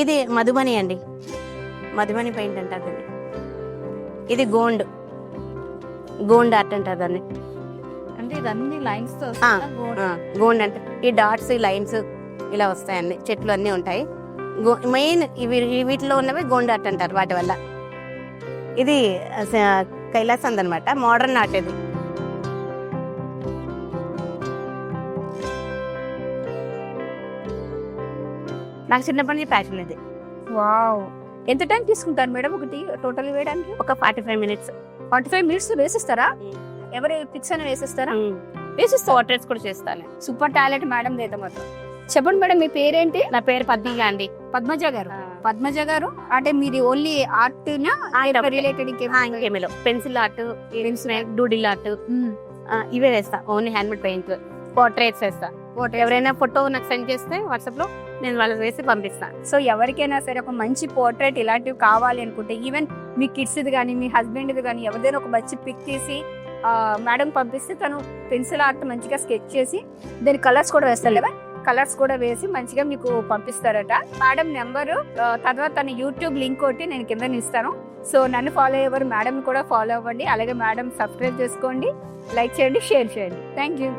ఇది మధుబని అండి, మధుబని పెయింట్ అంటారు దీన్ని. ఇది గోండ్ ఆర్ట్ అంటారు దాన్ని. అంటే ఇదన్నీ లైన్స్ తో గోండ్ అంటే ఈ డాట్స్, ఈ లైన్స్ ఇలా వస్తాయండి. చెట్లు అన్నీ ఉంటాయి. మెయిన్ వీటిలో ఉన్నవి గోండ్ ఆర్ట్ అంటారు వాటి వల్ల. ఇది కైలాస్ అందనమాట, మోడర్న్ ఆర్ట్ ఇది. నాకు చిన్నప్పటి నుంచి ప్యాషన్ ఇది. వావ్, ఎంత టైం తీసుకుంటారు మేడం ఒకటి టోటల్ వేయడానికి? ఒక 45 minutes. 45 minutes వేసిస్తారా? ఎవరి పిక్స్ అని వేసిస్తారా? వేసిస్తా. పోర్ట్రేట్స్ కూడా చేస్తాను. సూపర్ టాలెంట్ మేడం లేదా మాత్రం. చెప్పండి మేడం, మీ పేరేంటి? నా పేరు పద్మిక అండి. పద్మజ గారు. పద్మజ గారు అంటే మీది ఓన్లీ ఆర్ట్ రిలేటెడ్? ఇంకేమేలో పెన్సిల్ ఆర్ట్, డూడిల్ ఆర్ట్ ఇవే వేస్తా. ఓన్లీ హ్యాండ్మేడ్ పెయింట్, పోర్ట్రేట్స్ వేస్తా. ఎవరైనా ఫోటో నాకు సెండ్ చేస్తే వాట్సాప్ లో నేను వాళ్ళకి వేసి పంపిస్తాను. సో ఎవరికైనా సరే ఒక మంచి పోర్ట్రేట్ ఇలాంటివి కావాలి అనుకుంటే, ఈవెన్ మీ కిడ్స్ది కానీ మీ హస్బెండ్ది కానీ ఎవరిదైనా ఒక మంచి పిక్ తీసి మేడం పంపిస్తే తను పెన్సిల్ ఆర్ట్ మంచిగా స్కెచ్ చేసి దాని కలర్స్ కూడా వేస్తారు కదా, కలర్స్ కూడా వేసి మంచిగా మీకు పంపిస్తారట. మేడం నెంబరు తర్వాత తన యూట్యూబ్ లింక్ ఒకటి నేను కింద ఇస్తాను. సో నన్ను ఫాలో అయ్యేవారు మేడం కూడా ఫాలో అవ్వండి. అలాగే మేడం సబ్స్క్రైబ్ చేసుకోండి, లైక్ చేయండి, షేర్ చేయండి. Thank you.